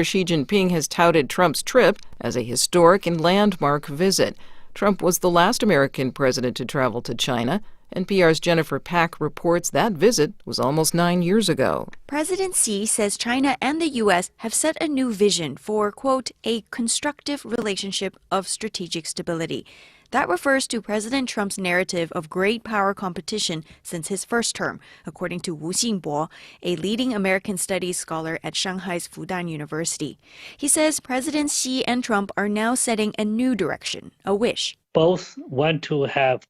Xi Jinping has touted Trump's trip as a historic and landmark visit. Trump was the last American president to travel to China. NPR's Jennifer Pack reports that visit was almost 9 years ago. President Xi says China and the U.S. have set a new vision for, quote, a constructive relationship of strategic stability. That refers to President Trump's narrative of great power competition since his first term, according to Wu Xingbo, a leading American studies scholar at Shanghai's Fudan University. He says President Xi and Trump are now setting a new direction, a wish. Both want to have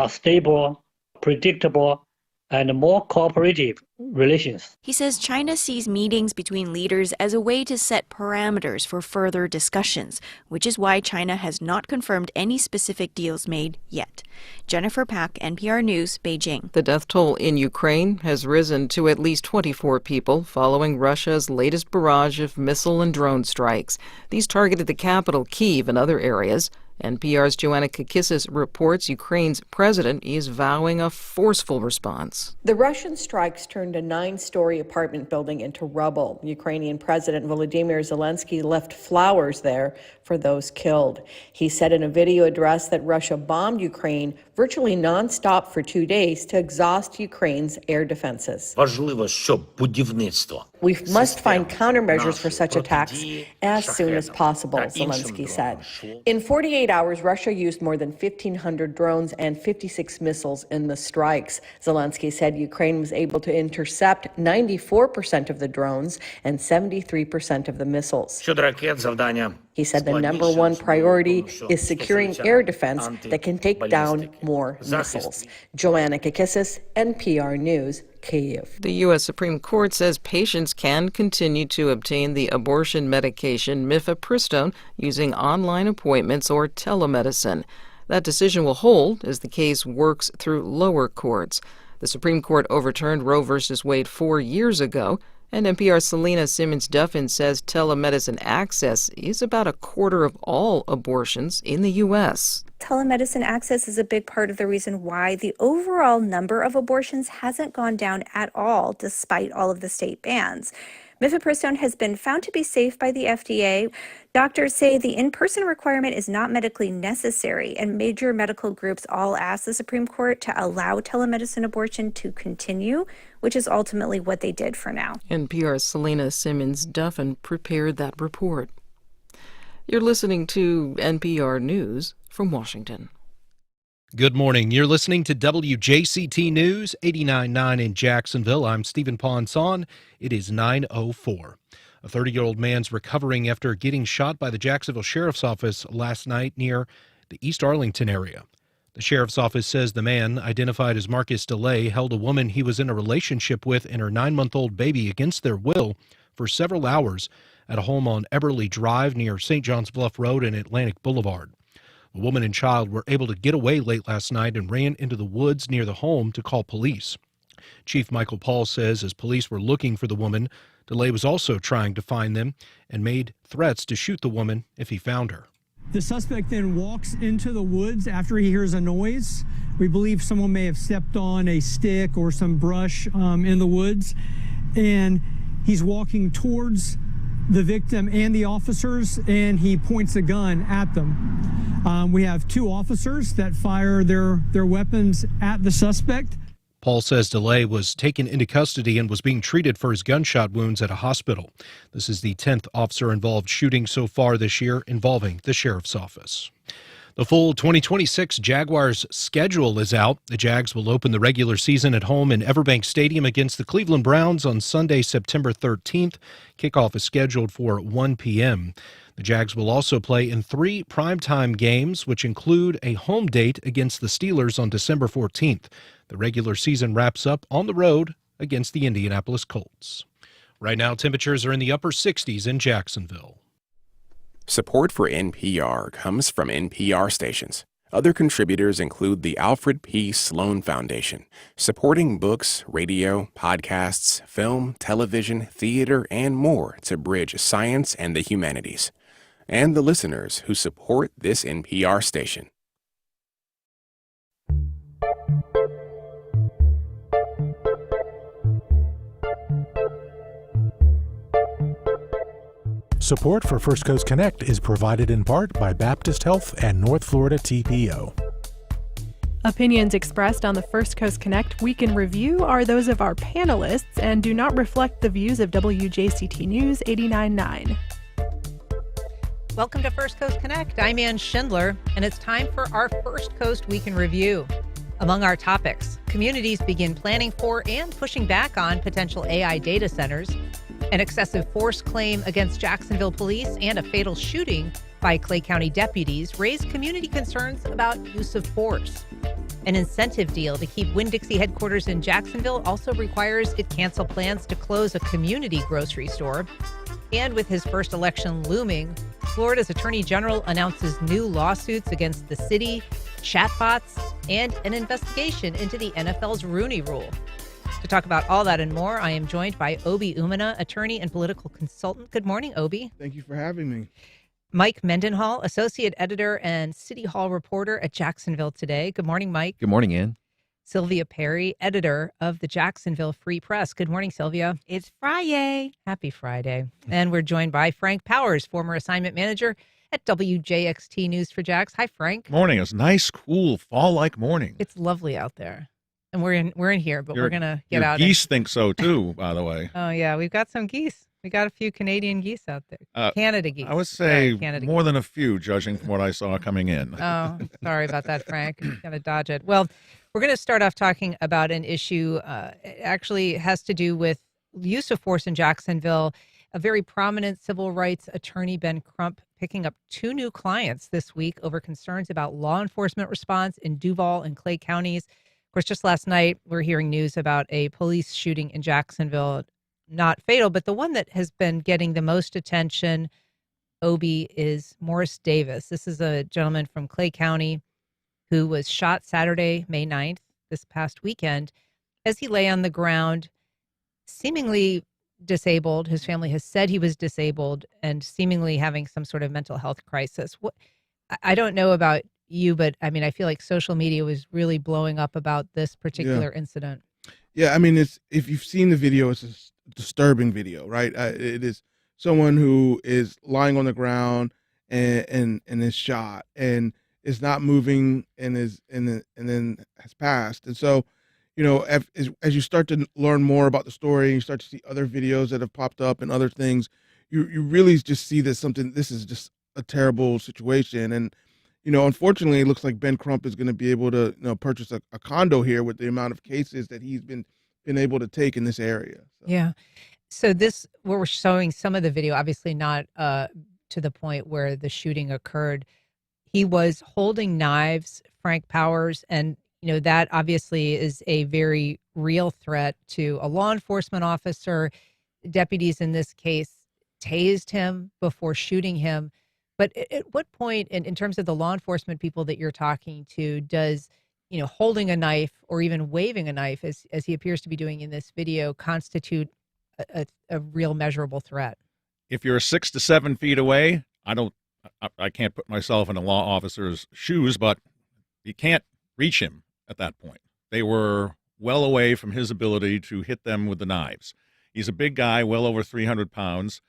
stable, predictable, and more cooperative relations. He says China sees meetings between leaders as a way to set parameters for further discussions, which is why China has not confirmed any specific deals made yet. Jennifer Pack, NPR News, Beijing. The death toll in Ukraine has risen to at least 24 people following Russia's latest barrage of missile and drone strikes. These targeted the capital, Kyiv, and other areas. NPR's Joanna Kakissis reports Ukraine's president is vowing a forceful response. The Russian strikes turned a 9-story apartment building into rubble. Ukrainian President Volodymyr Zelensky left flowers there for those killed. He said in a video address that Russia bombed Ukraine virtually nonstop for 2 days to exhaust Ukraine's air defenses. We must find countermeasures for such attacks as soon as possible, Zelensky said. In 48 hours, Russia used more than 1,500 drones and 56 missiles in the strikes. Zelensky said Ukraine was able to intercept 94% of the drones and 73% of the missiles. He said the number one priority is securing air defense that can take down more missiles. Joanna Kakissis, NPR News, Kyiv. The U.S. Supreme Court says patients can continue to obtain the abortion medication mifepristone using online appointments or telemedicine. That decision will hold as the case works through lower courts. The Supreme Court overturned Roe v. Wade 4 years ago, and NPR's Selena Simmons-Duffin says telemedicine access is about a quarter of all abortions in the U.S. Telemedicine access is a big part of the reason why the overall number of abortions hasn't gone down at all, despite all of the state bans. Mifepristone has been found to be safe by the FDA. Doctors say the in-person requirement is not medically necessary, and major medical groups all asked the Supreme Court to allow telemedicine abortion to continue, which is ultimately what they did for now. NPR's Selena Simmons-Duffin prepared that report. You're listening to NPR News from Washington. Good morning. You're listening to WJCT News, 89.9 in Jacksonville. I'm Stephen Ponson. It is 9:04. A 30-year-old man's recovering after getting shot by the Jacksonville Sheriff's Office last night near the East Arlington area. The Sheriff's Office says the man, identified as Marcus DeLay, held a woman he was in a relationship with and her 9-month-old baby against their will for several hours at a home on Eberly Drive near St. John's Bluff Road and Atlantic Boulevard. The woman and child were able to get away late last night and ran into the woods near the home to call police. Chief Michael Paul says as police were looking for the woman, DeLay was also trying to find them and made threats to shoot the woman if he found her. The suspect then walks into the woods after he hears a noise. We believe someone may have stepped on a stick or some brush in the woods, and he's walking towards the victim and the officers, and he points a gun at them. We have 2 officers that fire their weapons at the suspect. Paul says DeLay was taken into custody and was being treated for his gunshot wounds at a hospital. This is the 10th officer-involved shooting so far this year involving the Sheriff's Office. The full 2026 Jaguars schedule is out. The Jags will open the regular season at home in Everbank Stadium against the Cleveland Browns on Sunday, September 13th. Kickoff is scheduled for 1 p.m. The Jags will also play in 3 primetime games, which include a home date against the Steelers on December 14th. The regular season wraps up on the road against the Indianapolis Colts. Right now, temperatures are in the upper 60s in Jacksonville. Support for NPR comes from NPR stations. Other contributors include the Alfred P. Sloan Foundation, supporting books, radio, podcasts, film, television, theater, and more to bridge science and the humanities. And the listeners who support this NPR station. Support for First Coast Connect is provided in part by Baptist Health and North Florida TPO. Opinions expressed on the First Coast Connect Week in Review are those of our panelists and do not reflect the views of WJCT News 89.9. Welcome to First Coast Connect. I'm Ann Schindler, and it's time for our First Coast Week in Review. Among our topics, communities begin planning for and pushing back on potential AI data centers, an excessive force claim against Jacksonville police, and a fatal shooting by Clay County deputies raise community concerns about use of force. An incentive deal to keep Winn-Dixie headquarters in Jacksonville also requires it cancel plans to close a community grocery store. And with his first election looming, Florida's Attorney General announces new lawsuits against the city, chatbots, and an investigation into the NFL's Rooney Rule. To talk about all that and more, I am joined by Obi Umana, attorney and political consultant. Good morning, Obi. Thank you for having me. Mike Mendenhall, associate editor and City Hall reporter at Jacksonville Today. Good morning, Mike. Good morning, Ann. Sylvia Perry, editor of the Jacksonville Free Press. Good morning, Sylvia. It's Friday. Happy Friday. And we're joined by Frank Powers, former assignment manager at WJXT News for Jax. Hi, Frank. Morning. It's nice, cool, fall-like morning. It's lovely out there. And we're in here, but we're going to get your out. Geese think so, too, by the way. Oh, yeah. We've got some geese. We got a few Canadian geese out there. Canada geese. I would say Canada more geese. than a few, judging from what I saw coming in. Oh, sorry about that, Frank. Got to dodge it. Well, we're going to start off talking about an issue. It actually has to do with use of force in Jacksonville. A very prominent civil rights attorney, Ben Crump, picking up 2 new clients this week over concerns about law enforcement response in Duval and Clay counties. Of course, just last night, we're hearing news about a police shooting in Jacksonville. Not fatal, but the one that has been getting the most attention, Obi, is Morris Davis. This is a gentleman from Clay County who was shot Saturday, May 9th, this past weekend, as he lay on the ground, seemingly disabled. His family has said he was disabled and seemingly having some sort of mental health crisis. I don't know about you, but I mean, I feel like social media was really blowing up about this particular incident. Yeah, I mean, if you've seen the video, it's a disturbing video, right? It is someone who is lying on the ground and is shot and is not moving and then has passed. And so, you know, as you start to learn more about the story, and you start to see other videos that have popped up and other things, you really just see that this is just a terrible situation. And you know, unfortunately, it looks like Ben Crump is going to be able to, purchase a condo here with the amount of cases that he's been able to take in this area. So. Yeah. So we're showing some of the video, obviously not to the point where the shooting occurred. He was holding knives, Frank Powers, and, that obviously is a very real threat to a law enforcement officer. Deputies in this case tased him before shooting him. But at what point, in terms of the law enforcement people that you're talking to, does, holding a knife or even waving a knife, as he appears to be doing in this video, constitute a real measurable threat? If you're 6 to 7 feet away, I can't put myself in a law officer's shoes, but you can't reach him at that point. They were well away from his ability to hit them with the knives. He's a big guy, well over 300 pounds.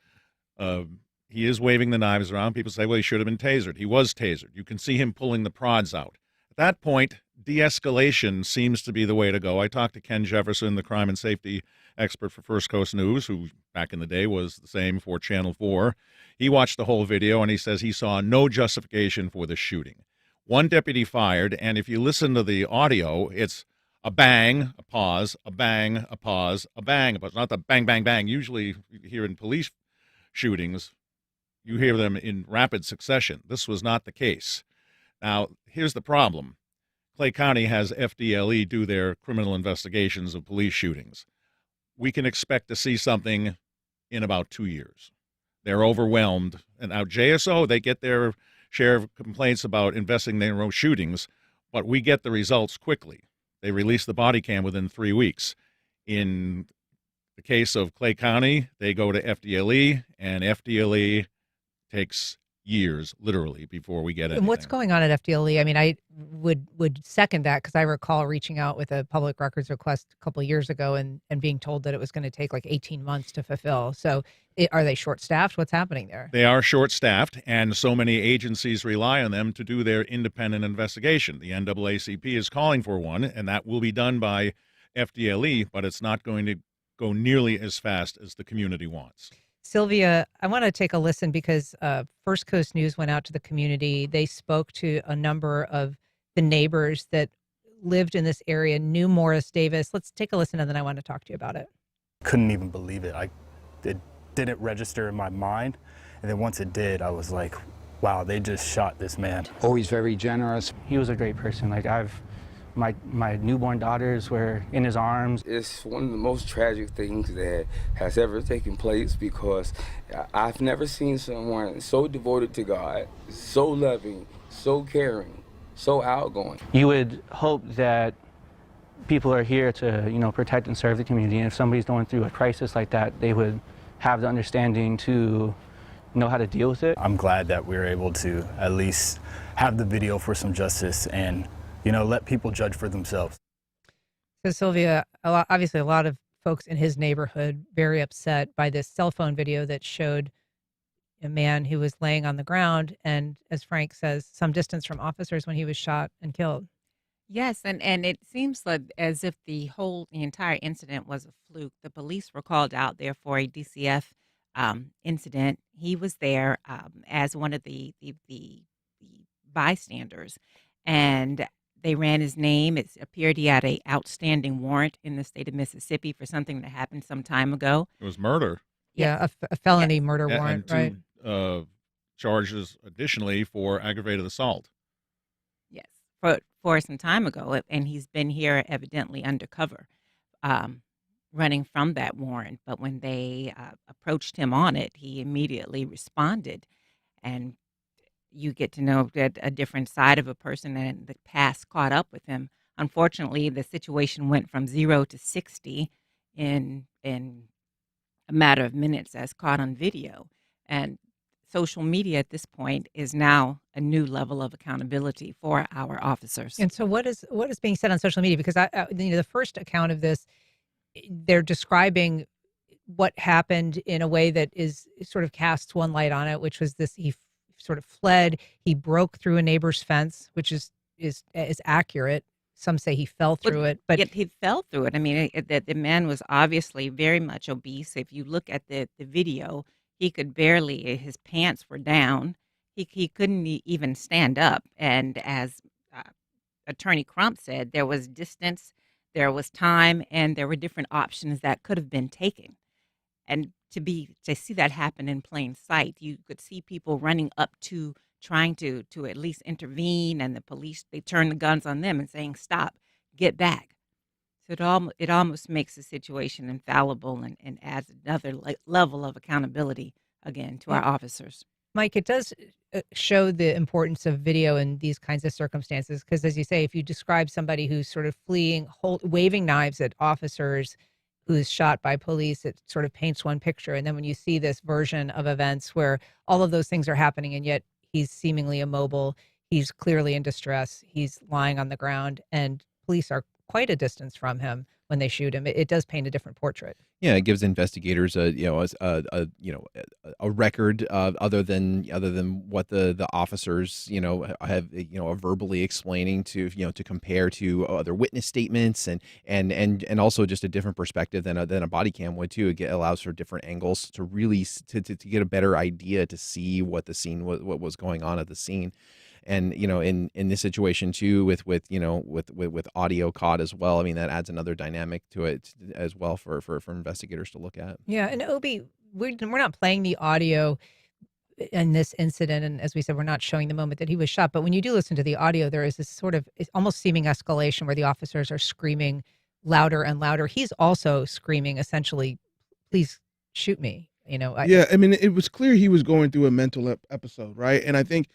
He is waving the knives around. People say, well, he should have been tasered. He was tasered. You can see him pulling the prods out. At that point, de-escalation seems to be the way to go. I talked to Ken Jefferson, the crime and safety expert for First Coast News, who back in the day was the same for Channel 4. He watched the whole video, and he says he saw no justification for the shooting. One deputy fired, and if you listen to the audio, it's a bang, a pause, a bang, a pause, a bang, a pause. Not the bang, bang, bang. Usually here in police shootings, you hear them in rapid succession. This was not the case. Now, here's the problem. Clay County has FDLE do their criminal investigations of police shootings. We can expect to see something in about 2 years. They're overwhelmed. And now JSO, they get their share of complaints about investigating their own shootings, but we get the results quickly. They release the body cam within 3 weeks. In the case of Clay County, they go to FDLE, and FDLE takes years, literally, before we get it. And what's going on at FDLE? I mean, I would second that, because I recall reaching out with a public records request a couple of years ago and being told that it was going to take like 18 months to fulfill. So are they short-staffed? What's happening there? They are short-staffed, and so many agencies rely on them to do their independent investigation. The NAACP is calling for one, and that will be done by FDLE, but it's not going to go nearly as fast as the community wants. Sylvia, I want to take a listen, because First Coast News went out to the community. They spoke to a number of the neighbors that lived in this area, knew Morris Davis. Let's take a listen, and then I want to talk to you about it. Couldn't even believe it. It didn't register in my mind. And then once it did, I was like, wow, they just shot this man. Always very generous. He was a great person. Like, my newborn daughters were in his arms. It's one of the most tragic things that has ever taken place, because I've never seen someone so devoted to God, so loving, so caring, so outgoing. You would hope that people are here to, protect and serve the community. And if somebody's going through a crisis like that, they would have the understanding to know how to deal with it. I'm glad that we were able to at least have the video for some justice and let people judge for themselves. So Sylvia, obviously a lot of folks in his neighborhood very upset by this cell phone video that showed a man who was laying on the ground and, as Frank says, some distance from officers when he was shot and killed. Yes, and it seems like as if the entire incident was a fluke. The police were called out there for a DCF incident. He was there as one of the bystanders, and they ran his name. It appeared he had an outstanding warrant in the state of Mississippi for something that happened some time ago. It was murder. Yeah, a felony murder warrant, and two, right? Charges additionally for aggravated assault. Yes, for some time ago, and he's been here evidently undercover, running from that warrant. But when they approached him on it, he immediately responded, and you get to know that a different side of a person, and the past caught up with him. Unfortunately, the situation went from 0 to 60 in a matter of minutes, as caught on video. And social media at this point is now a new level of accountability for our officers. And so what is being said on social media? Because the first account of this, they're describing what happened in a way that is sort of casts one light on it, which was this: he sort of fled. He broke through a neighbor's fence, which is accurate. Some say he fell through it, but yet he fell through it. I mean, the man was obviously very much obese. If you look at the video, he could barely, his pants were down. He couldn't even stand up. And as Attorney Crump said, there was distance, there was time, and there were different options that could have been taken. And to see that happen in plain sight, you could see people running up to trying to at least intervene, and the police, they turn the guns on them and saying, "Stop, get back." So it almost makes the situation infallible and adds another level of accountability again to our officers. Mike, it does show the importance of video in these kinds of circumstances, because, as you say, if you describe somebody who's sort of fleeing, waving knives at officers, who's shot by police, it sort of paints one picture. And then when you see this version of events where all of those things are happening, and yet he's seemingly immobile, he's clearly in distress, he's lying on the ground, and police are quite a distance from him when they shoot him, it does paint a different portrait. Yeah, it gives investigators a record other than what the officers have are verbally explaining to compare to other witness statements and also just a different perspective than a body cam would too. It allows for different angles to really to get a better idea, to see what the scene what was going on at the scene. And in this situation too, with audio caught as well, I mean, that adds another dynamic to it as well for investigators to look at. Yeah, and Obi, we're not playing the audio in this incident, and as we said, we're not showing the moment that he was shot. But when you do listen to the audio, there is this sort of almost seeming escalation where the officers are screaming louder and louder. He's also screaming, essentially, "Please shoot me." Yeah, I mean, it was clear he was going through a mental episode, right? And I think,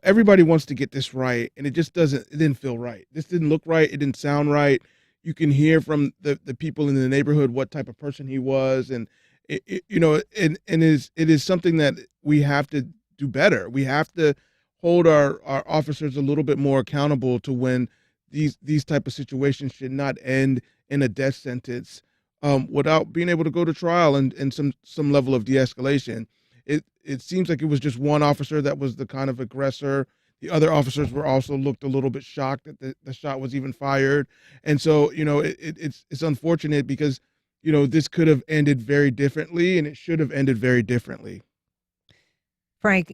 everybody wants to get this right, and it didn't feel right. This didn't look right. It didn't sound right. You can hear from the people in the neighborhood what type of person he was. And, it is something that we have to do better. We have to hold our officers a little bit more accountable to when these type of situations should not end in a death sentence without being able to go to trial and some level of de-escalation. It seems like it was just one officer that was the kind of aggressor. The other officers were also looked a little bit shocked that the shot was even fired. And so, it's unfortunate because, this could have ended very differently, and it should have ended very differently. Frank,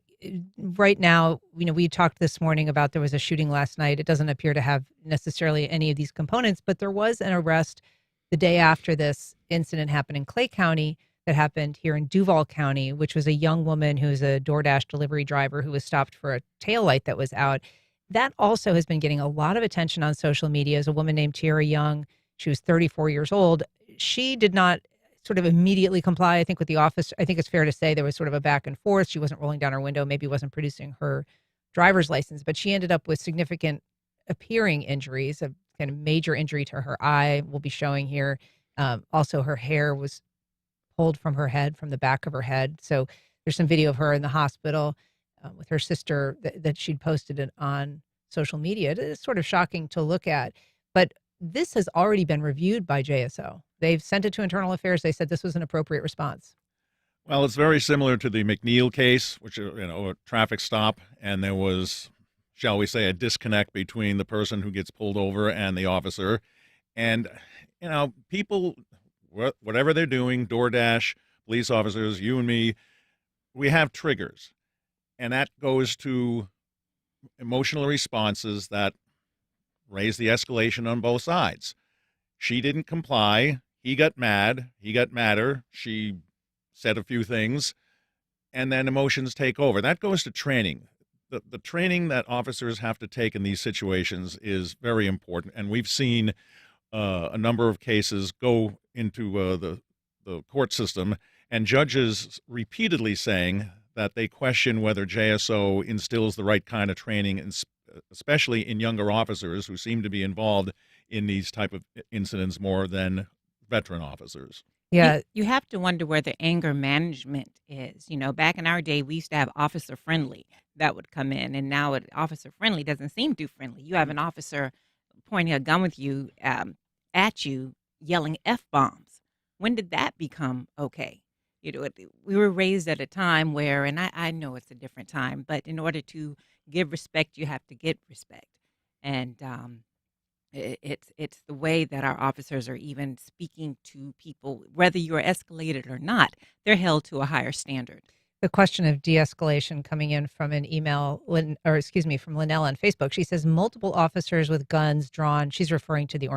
right now, we talked this morning about there was a shooting last night. It doesn't appear to have necessarily any of these components, but there was an arrest the day after this incident happened in Clay County that happened here in Duval County, which was a young woman who was a DoorDash delivery driver who was stopped for a taillight that was out. That also has been getting a lot of attention on social media. As a woman named Tiara Young, she was 34 years old. She did not sort of immediately comply, I think, with the office. I think it's fair to say there was sort of a back and forth. She wasn't rolling down her window, maybe wasn't producing her driver's license, but she ended up with significant appearing injuries, a kind of major injury to her eye. We'll be showing here. Also, her hair was pulled from her head, from the back of her head. So there's some video of her in the hospital with her sister that she'd posted it on social media. It is sort of shocking to look at, but this has already been reviewed by JSO. They've sent it to Internal Affairs. They said this was an appropriate response. Well, it's very similar to the McNeil case, which, a traffic stop, and there was, shall we say, a disconnect between the person who gets pulled over and the officer. And, people, whatever they're doing, DoorDash, police officers, you and me, we have triggers. And that goes to emotional responses that raise the escalation on both sides. She didn't comply. He got mad. He got madder. She said a few things, and then emotions take over. That goes to training. The training that officers have to take in these situations is very important, and we've seen a number of cases go into the court system, and judges repeatedly saying that they question whether JSO instills the right kind of training, especially in younger officers who seem to be involved in these type of incidents more than veteran officers. Yeah. You have to wonder where the anger management is. Back in our day, we used to have officer friendly that would come in, and now officer friendly doesn't seem too friendly. You have an officer pointing a gun with you at you, yelling F-bombs. When did that become okay? We were raised at a time where, and I know it's a different time, but in order to give respect, you have to get respect. And it's the way that our officers are even speaking to people, whether you're escalated or not, they're held to a higher standard. The question of de-escalation coming in from an email, from Linnell on Facebook. She says multiple officers with guns drawn. She's referring to the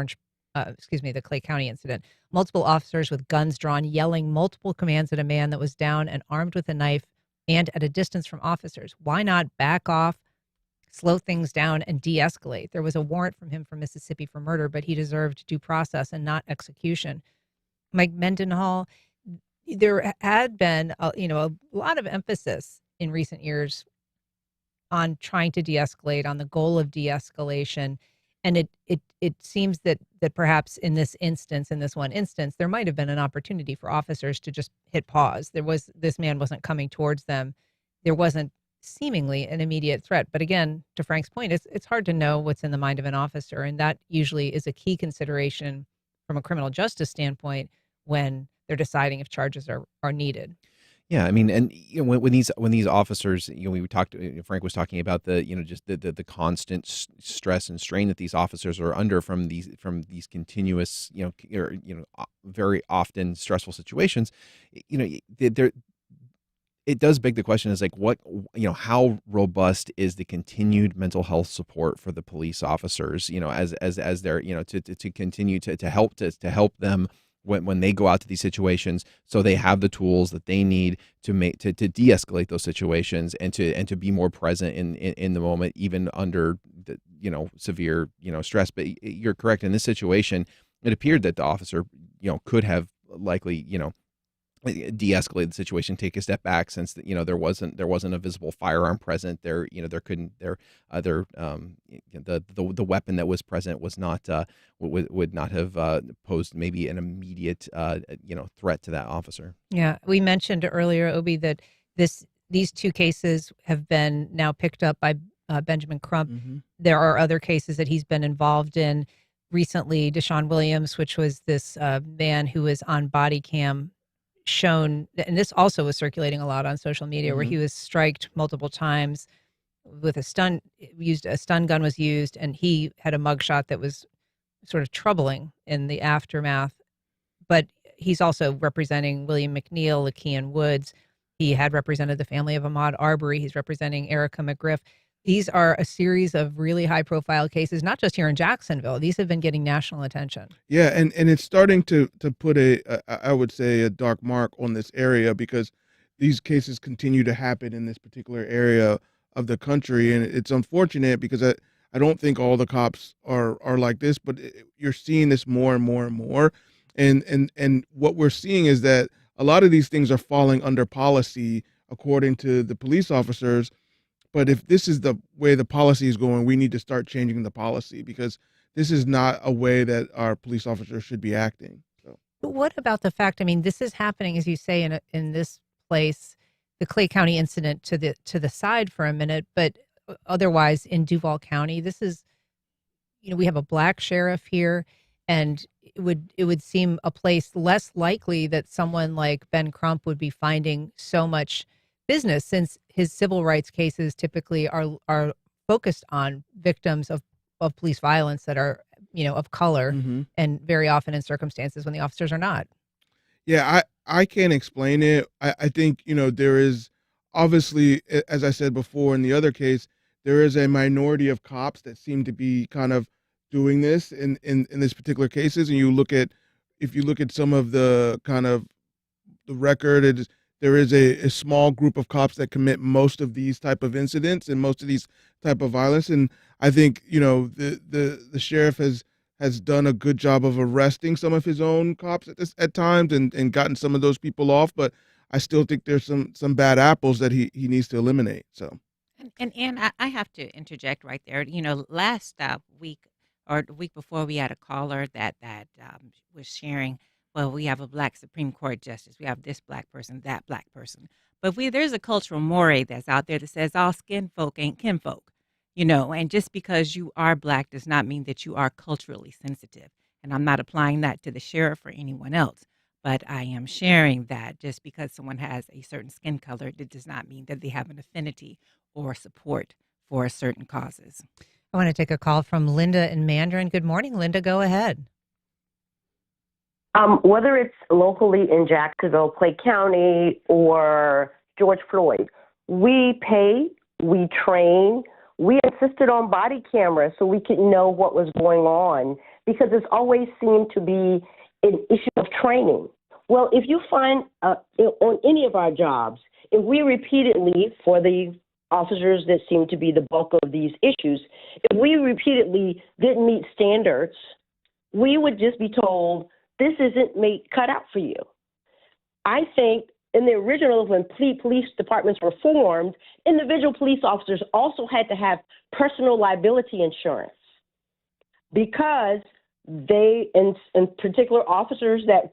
the Clay County incident. Multiple officers with guns drawn, yelling multiple commands at a man that was down and armed with a knife and at a distance from officers. Why not back off, slow things down, and de-escalate? There was a warrant from him from Mississippi for murder, but he deserved due process and not execution. Mike Mendenhall, there had been a lot of emphasis in recent years on trying to de-escalate, on the goal of de-escalation. And it seems that perhaps in this one instance, there might have been an opportunity for officers to just hit pause. This man wasn't coming towards them. There wasn't seemingly an immediate threat. But again, to Frank's point, it's hard to know what's in the mind of an officer. And that usually is a key consideration from a criminal justice standpoint when they're deciding if charges are needed. Yeah, I mean, and when these officers, we talked. Frank was talking about the constant stress and strain that these officers are under from these continuous, very often stressful situations. It does beg the question: is how robust is the continued mental health support for the police officers? As they're to continue to help them when they go out to these situations, so they have the tools that they need to de-escalate those situations and to be more present in the moment, even under the severe stress. But you're correct, in this situation, it appeared that the officer could have likely de-escalate the situation, take a step back, since there wasn't a visible firearm present. The weapon that was present was not would not have posed maybe an immediate threat to that officer. Yeah, we mentioned earlier, Obi, that this these two cases have been now picked up by Benjamin Crump. Mm-hmm. There are other cases that he's been involved in recently. Deshaun Williams, which was this man who was on body cam shown, and this also was circulating a lot on social media, where he was striked multiple times with a stun gun was used, and he had a mugshot that was sort of troubling in the aftermath. But he's also representing William McNeil, Lakean Woods. He had represented the family of Ahmaud Arbery. He's representing Erica McGriff. These are a series of really high-profile cases, not just here in Jacksonville. These have been getting national attention. Yeah, and it's starting to put I would say, a dark mark on this area, because these cases continue to happen in this particular area of the country, and it's unfortunate because I don't think all the cops are like this, but you're seeing this more and more and more, and what we're seeing is that a lot of these things are falling under policy according to the police officers. But if this is the way the policy is going, we need to start changing the policy, because this is not a way that our police officers should be acting. So, but what about the fact, I mean, this is happening, as you say, in this place, the Clay County incident to the side for a minute, but otherwise in Duval County, this is, we have a black sheriff here, and it would seem a place less likely that someone like Ben Crump would be finding so much business, since his civil rights cases typically are focused on victims of police violence that are, of color, and very often in circumstances when the officers are not. Yeah, I can't explain it. I think, there is obviously, as I said before in the other case, there is a minority of cops that seem to be kind of doing this in this particular cases. And if you look at some of the kind of the record, there is a small group of cops that commit most of these type of incidents and most of these type of violence. And I think, the sheriff has done a good job of arresting some of his own cops at times and gotten some of those people off. But I still think there's some bad apples that he needs to eliminate. So. And I have to interject right there. Last week or the week before, we had a caller that was sharing, well, we have a black Supreme Court justice. We have this black person, that black person. But there's a cultural mores that's out there that says all skin folk ain't kinfolk, and just because you are black does not mean that you are culturally sensitive. And I'm not applying that to the sheriff or anyone else. But I am sharing that just because someone has a certain skin color, that does not mean that they have an affinity or support for certain causes. I want to take a call from Linda in Mandarin. Good morning, Linda. Go ahead. Whether it's locally in Jacksonville, Clay County, or George Floyd, we pay, we train, we insisted on body cameras so we could know what was going on, because it's always seemed to be an issue of training. Well, if you find on any of our jobs, if we repeatedly, for the officers that seem to be the bulk of these issues, if we repeatedly didn't meet standards, we would just be told, this isn't cut out for you. I think in the original, when police departments were formed, individual police officers also had to have personal liability insurance, because they, in particular officers that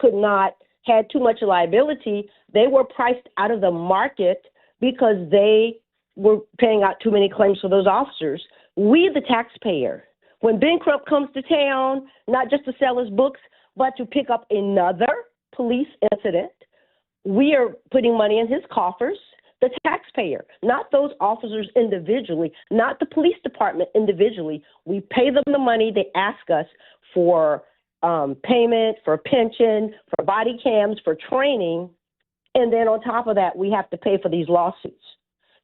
had too much liability, they were priced out of the market because they were paying out too many claims for those officers. We, the taxpayer, when Ben Crump comes to town, not just to sell his books, but to pick up another police incident, we are putting money in his coffers, the taxpayer, not those officers individually, not the police department individually. We pay them the money they ask us for payment, for pension, for body cams, for training, and then on top of that, we have to pay for these lawsuits.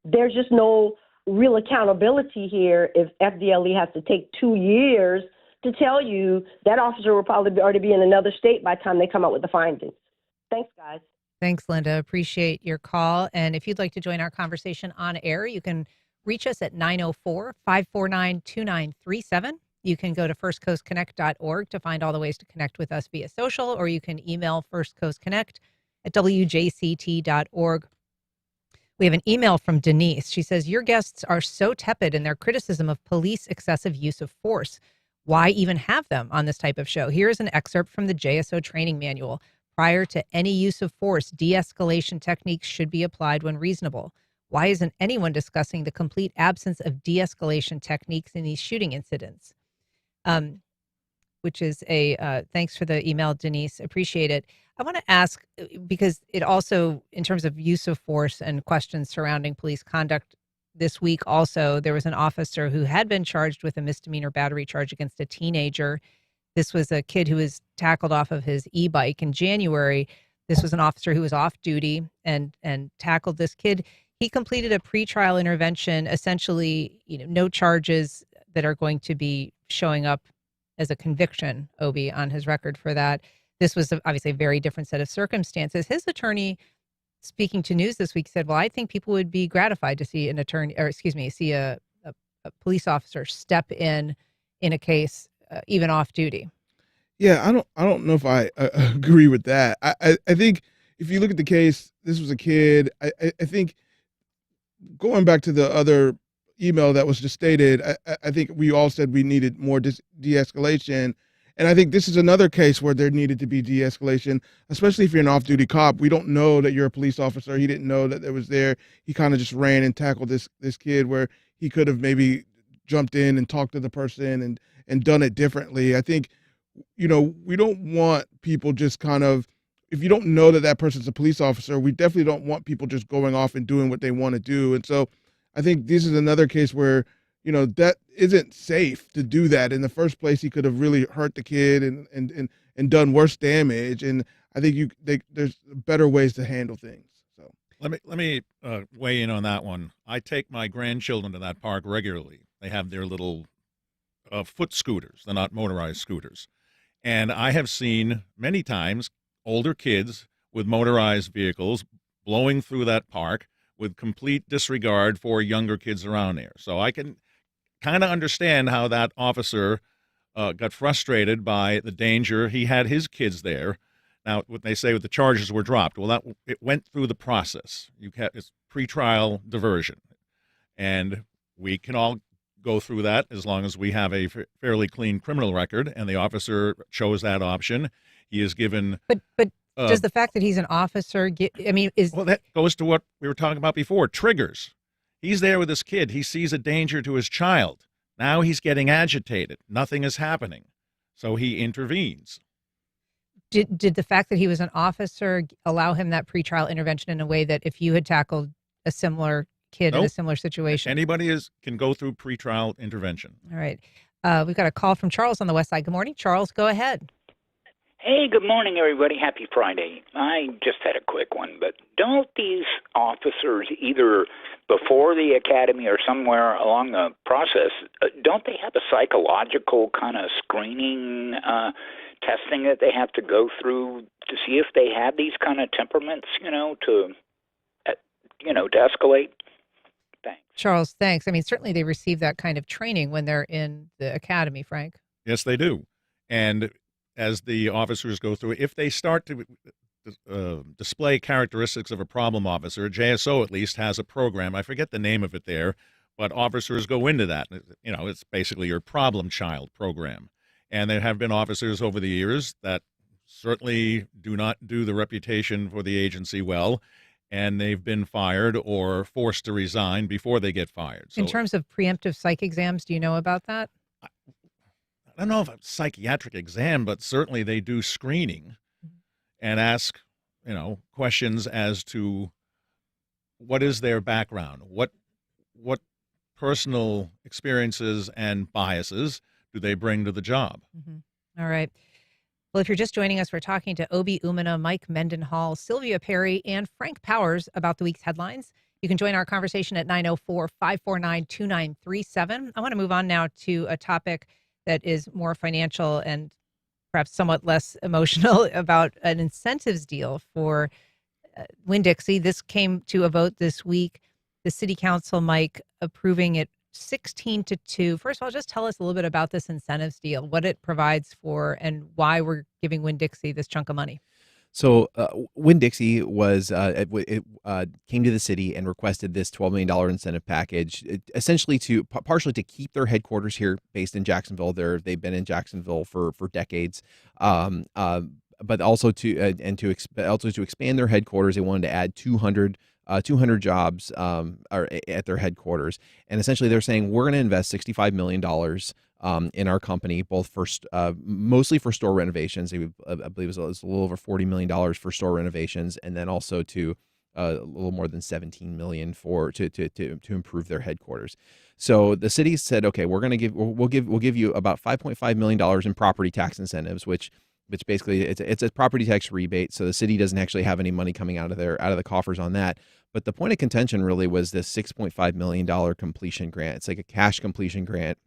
There's just no real accountability here if FDLE has to take 2 years to tell you that officer will probably already be in another state by the time they come out with the findings. Thanks, guys. Thanks, Linda. Appreciate your call. And if you'd like to join our conversation on air, you can reach us at 904-549-2937. You can go to firstcoastconnect.org to find all the ways to connect with us via social, or you can email firstcoastconnect@wjct.org. We have an email from Denise. She says, your guests are so tepid in their criticism of police excessive use of force. Why even have them on this type of show? Here's an excerpt from the JSO training manual. Prior to any use of force, de-escalation techniques should be applied when reasonable. Why isn't anyone discussing the complete absence of de-escalation techniques in these shooting incidents? Which is thanks for the email, Denise. Appreciate it. I want to ask, because it also, in terms of use of force and questions surrounding police conduct this week, also, there was an officer who had been charged with a misdemeanor battery charge against a teenager. This was a kid who was tackled off of his e-bike in January. This was an officer who was off duty and tackled this kid. He completed a pretrial intervention, essentially, no charges that are going to be showing up as a conviction, Obi, on his record for that. This was obviously a very different set of circumstances. His attorney, speaking to News this week, said, well, I think people would be gratified to see see a police officer step in a case, even off duty. Yeah, I don't know if I agree with that. I think if you look at the case, this was a kid. I think going back to the other email that was just stated, I think we all said we needed more de-escalation. And I think this is another case where there needed to be de-escalation, especially if you're an off-duty cop. We don't know that you're a police officer. He didn't know that it was there. He kind of just ran and tackled this kid where he could have maybe jumped in and talked to the person and done it differently. I think, we don't want people just kind of, if you don't know that person's a police officer, we definitely don't want people just going off and doing what they want to do. And so I think this is another case where, that isn't safe to do that. In the first place, he could have really hurt the kid and done worse damage. And I think there's better ways to handle things. So let me weigh in on that one. I take my grandchildren to that park regularly. They have their little foot scooters. They're not motorized scooters. And I have seen many times older kids with motorized vehicles blowing through that park with complete disregard for younger kids around there. So I can kind of understand how that officer got frustrated by the danger. He had his kids there. Now, what they say with the charges were dropped. Well, it went through the process. It's pretrial diversion. And we can all go through that as long as we have a fairly clean criminal record, and the officer chose that option. He is given... But does the fact that he's an officer Well, that goes to what we were talking about before, triggers. He's there with his kid. He sees a danger to his child. Now he's getting agitated. Nothing is happening. So he intervenes. Did the fact that he was an officer allow him that pretrial intervention in a way that if you had tackled a similar kid in a similar situation? Anybody can go through pretrial intervention. All right. We've got a call from Charles on the west side. Good morning, Charles. Go ahead. Hey, good morning, everybody. Happy Friday. I just had a quick one, but don't these officers, either before the academy or somewhere along the process, don't they have a psychological kind of screening testing that they have to go through to see if they have these kind of temperaments, to escalate? Thanks. Charles, thanks. I mean, certainly they receive that kind of training when they're in the academy, Frank. Yes, they do. And as the officers go through, if they start to display characteristics of a problem officer, JSO at least has a program. I forget the name of it there, but officers go into that. It's basically your problem child program. And there have been officers over the years that certainly do not do the reputation for the agency well, and they've been fired or forced to resign before they get fired. So, in terms of preemptive psych exams, do you know about that? I don't know if it's a psychiatric exam, but certainly they do screening and ask, questions as to what is their background, what personal experiences and biases do they bring to the job. Mm-hmm. All right. Well, if you're just joining us, we're talking to Obi Umina, Mike Mendenhall, Sylvia Perry, and Frank Powers about the week's headlines. You can join our conversation at 904-549-2937. I want to move on now to a topic that is more financial and perhaps somewhat less emotional, about an incentives deal for Winn-Dixie. This came to a vote this week. The city council, Mike, approving it 16-2. First of all, just tell us a little bit about this incentives deal, what it provides for, and why we're giving Winn-Dixie this chunk of money. So Winn-Dixie came to the city and requested this $12 million incentive package, essentially partially to keep their headquarters here, based in Jacksonville. They've been in Jacksonville for decades, but also to expand their headquarters. They wanted to add 200 200 jobs are at their headquarters. And essentially they're saying, we're going to invest $65 million in our company, both for mostly for store renovations. I believe it was a little over $40 million for store renovations, and then also to a little more than $17 million to improve their headquarters. So the city said, okay, we'll give you about $5.5 million in property tax incentives, which basically it's a property tax rebate. So the city doesn't actually have any money coming out of the coffers on that. But the point of contention really was this $6.5 million completion grant. It's like a cash completion grant.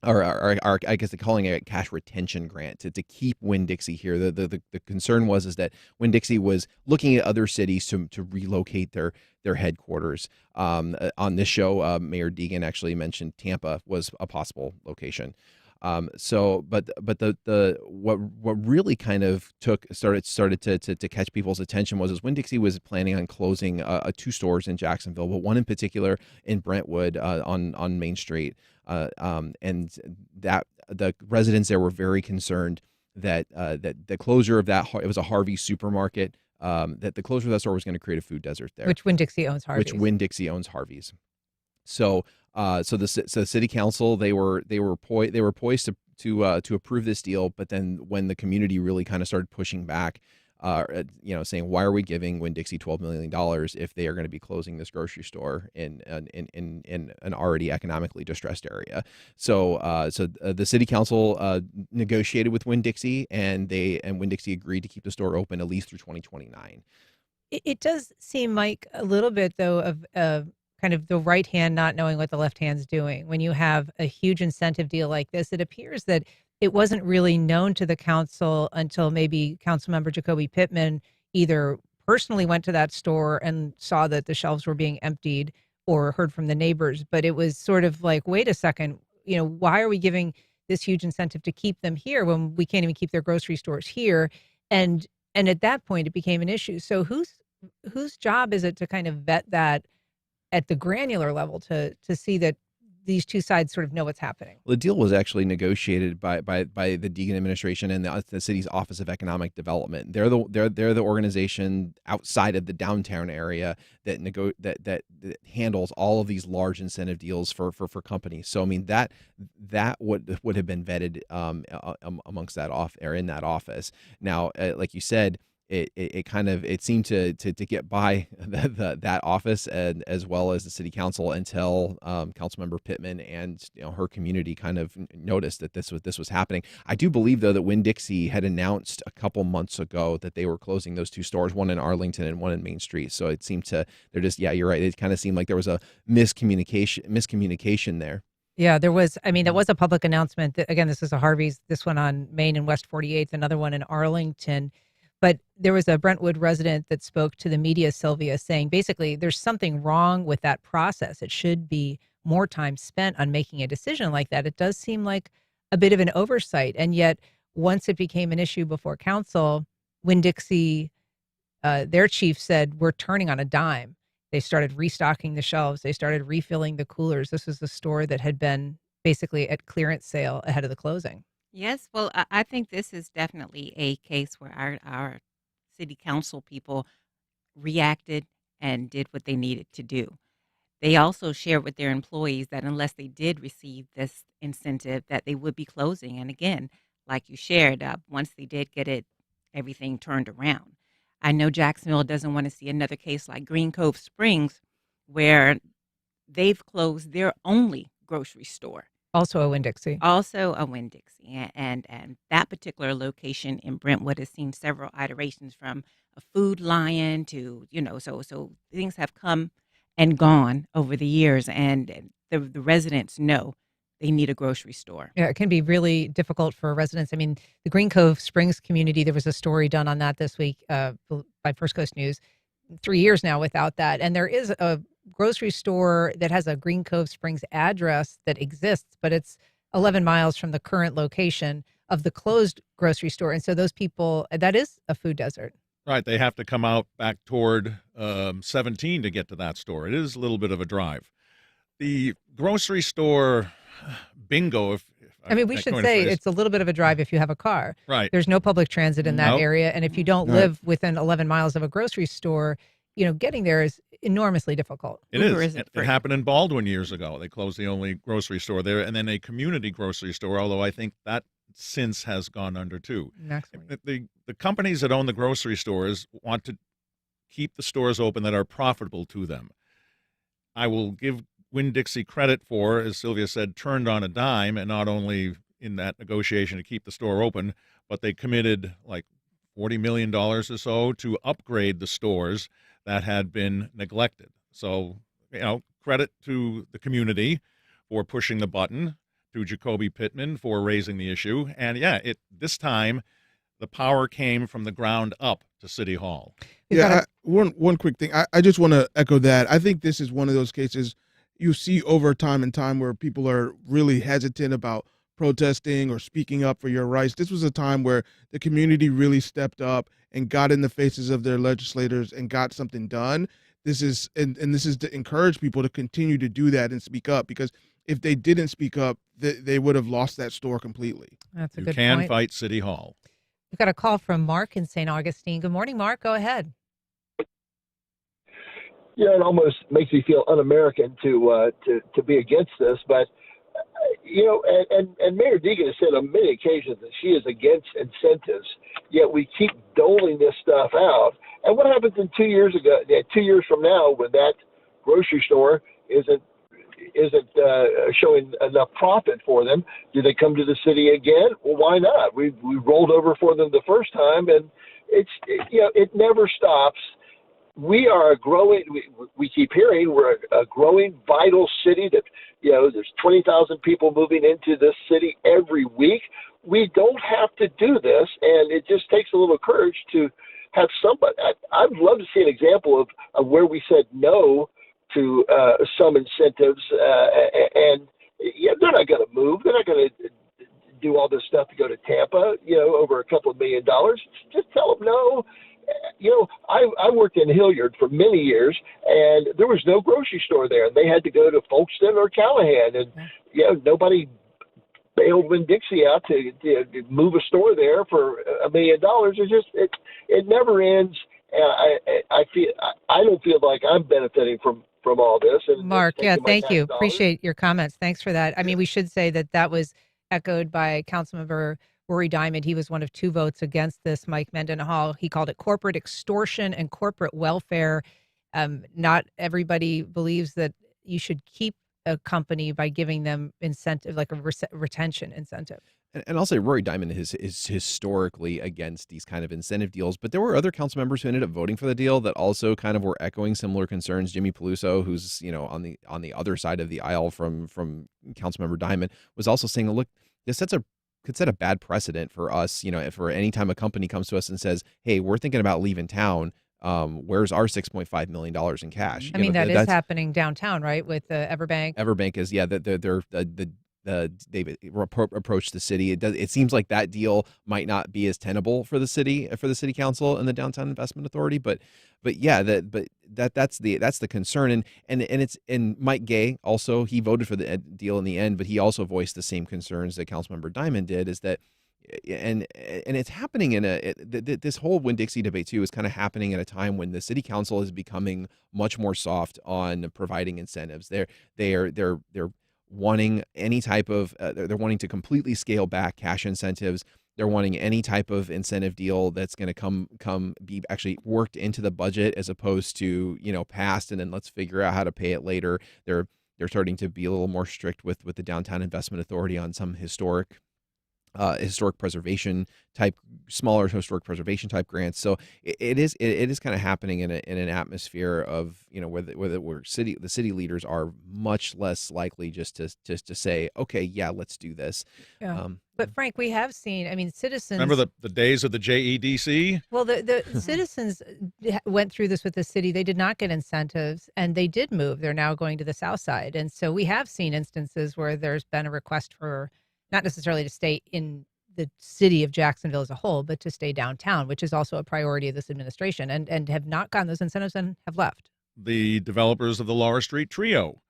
Or I guess they're calling it a cash retention grant to keep Winn-Dixie here. The concern is that Winn-Dixie was looking at other cities to relocate their headquarters. On this show, Mayor Deegan actually mentioned Tampa was a possible location. But what really kind of started to catch people's attention was Winn-Dixie was planning on closing 2 stores in Jacksonville, but one in particular in Brentwood on Main Street. And that the residents there were very concerned that the closure of that, it was a Harvey's supermarket, that the closure of that store was going to create a food desert there. Which Winn-Dixie owns Harvey's. So the city council, they were poised to approve this deal, but then when the community really kind of started pushing back, saying, why are we giving Winn-Dixie $12 million if they are going to be closing this grocery store in an already economically distressed area? So the city council negotiated with Winn-Dixie, and Winn-Dixie agreed to keep the store open at least through 2029. It does seem, Mike, a little bit though of kind of the right hand not knowing what the left hand's doing. When you have a huge incentive deal like this, it appears that it wasn't really known to the council until maybe Councilmember Jacoby Pittman either personally went to that store and saw that the shelves were being emptied or heard from the neighbors. But it was sort of like, wait a second, why are we giving this huge incentive to keep them here when we can't even keep their grocery stores here? And at that point, it became an issue. So whose job is it to kind of vet that at the granular level to see that these two sides sort of know what's happening? Well, the deal was actually negotiated by the Deegan administration and the city's Office of Economic Development. They're the organization outside of the downtown area that handles all of these large incentive deals for companies. So I mean that would have been vetted amongst that in that office. Now, like you said, it seemed to get by that office and as well as the city council until Councilmember Pittman and her community kind of noticed that this was happening. I do believe though that Winn-Dixie had announced a couple months ago that they were closing those 2 stores, one in Arlington and one in Main Street. So it seemed you're right. It kind of seemed like there was a miscommunication there. Yeah, there was. I mean, that was a public announcement. That, again, this is a Harvey's. This one on Main and West 48th. Another one in Arlington. But there was a Brentwood resident that spoke to the media, Sylvia, saying basically there's something wrong with that process. It should be more time spent on making a decision like that. It does seem like a bit of an oversight. And yet, once it became an issue before council, Winn-Dixie, their chief said, we're turning on a dime. They started restocking the shelves. They started refilling the coolers. This was the store that had been basically at clearance sale ahead of the closing. Yes, well, I think this is definitely a case where our city council people reacted and did what they needed to do. They also shared with their employees that unless they did receive this incentive, that they would be closing. And again, like you shared, once they did get everything turned around. I know Jacksonville doesn't want to see another case like Green Cove Springs, where they've closed their only grocery store. Also a Winn-Dixie. And that particular location in Brentwood has seen several iterations from a Food Lion to, so things have come and gone over the years, and the residents know they need a grocery store. Yeah, it can be really difficult for residents. I mean, the Green Cove Springs community, there was a story done on that this week by First Coast News. 3 years now without that. And there is a grocery store that has a Green Cove Springs address that exists, but it's 11 miles from the current location of the closed grocery store. And so those people, that is a food desert. Right. They have to come out back toward 17 to get to that store. It is a little bit of a drive. The grocery store bingo, we should say it's a little bit of a drive if you have a car. Right. There's no public transit in that area. And if you don't live within 11 miles of a grocery store, getting there is enormously difficult. It is. It happened in Baldwin years ago. They closed the only grocery store there, and then a community grocery store, although I think that since has gone under too. The companies that own the grocery stores want to keep the stores open that are profitable to them. I will give Winn-Dixie credit for, as Sylvia said, turned on a dime, and not only in that negotiation to keep the store open, but they committed like $40 million or so to upgrade the stores that had been neglected. So, credit to the community for pushing the button, to Jacoby Pittman for raising the issue. And this time the power came from the ground up to City Hall. One quick thing. I just want to echo that. I think this is one of those cases you see over time and time where people are really hesitant about protesting or speaking up for your rights. This was a time where the community really stepped up and got in the faces of their legislators and got something done. This is to encourage people to continue to do that and speak up, because if they didn't speak up, they would have lost that store completely. That's a good point. You can fight City Hall. We've got a call from Mark in St. Augustine. Good morning, Mark. Go ahead. It almost makes me feel un-American to be against this, but and Mayor Deegan has said on many occasions that she is against incentives, yet we keep doling this stuff out. And what happens in 2 years from now when that grocery store isn't showing enough profit for them? Do they come to the city again? Well, why not? We rolled over for them the first time, and it never stops. We are a growing. We keep hearing we're a growing, vital city that there's 20,000 people moving into this city every week. We don't have to do this, and it just takes a little courage to have somebody. I'd love to see an example of where we said no to some incentives, and they're not going to move. They're not going to do all this stuff to go to Tampa, over a couple of $1 million. Just tell them no. I worked in Hilliard for many years, and there was no grocery store there. They had to go to Folkestone or Callahan, and nobody bailed Winn-Dixie out to move a store there for $1 million. It never ends. I don't feel like I'm benefiting from all this. And Mark, thank you. Appreciate your comments. Thanks for that. I mean, we should say that was echoed by Councilmember Rory Diamond. He was one of 2 votes against this. Mike Mendenhall, he called it corporate extortion and corporate welfare. Not everybody believes that you should keep a company by giving them incentive, like a retention incentive. And I'll say Rory Diamond is historically against these kind of incentive deals, but there were other council members who ended up voting for the deal that also kind of were echoing similar concerns. Jimmy Peluso, who's on the other side of the aisle from Councilmember Diamond, was also saying, look, this could set a bad precedent for us, for any time a company comes to us and says, hey, we're thinking about leaving town. Where's our $6.5 million in cash? I mean, that is happening downtown, right? With Everbank. Everbank is, they've approached the city. It seems like that deal might not be as tenable for the city council and the Downtown Investment Authority, but that's the concern. And Mike Gay also, he voted for the deal in the end, but he also voiced the same concerns that Councilmember Diamond did, is that and it's happening this whole Winn-Dixie debate too is kind of happening at a time when the city council is becoming much more soft on providing incentives. They're wanting any type of they're wanting to completely scale back cash incentives. They're wanting any type of incentive deal that's going to be actually worked into the budget, as opposed to passed and then let's figure out how to pay it later. They're starting to be a little more strict with the Downtown Investment Authority on some historic preservation type, smaller historic preservation type grants. So it is kind of happening in an atmosphere of where the city leaders are much less likely just to say, okay, yeah, let's do this. Yeah. But Frank, we have seen, I mean, citizens. Remember the days of the JEDC? Well, the citizens went through this with the city. They did not get incentives, and they did move. They're now going to the south side. And so we have seen instances where there's been a request for not necessarily to stay in the city of Jacksonville as a whole, but to stay downtown, which is also a priority of this administration, and have not gotten those incentives and have left. The developers of the Laura Street Trio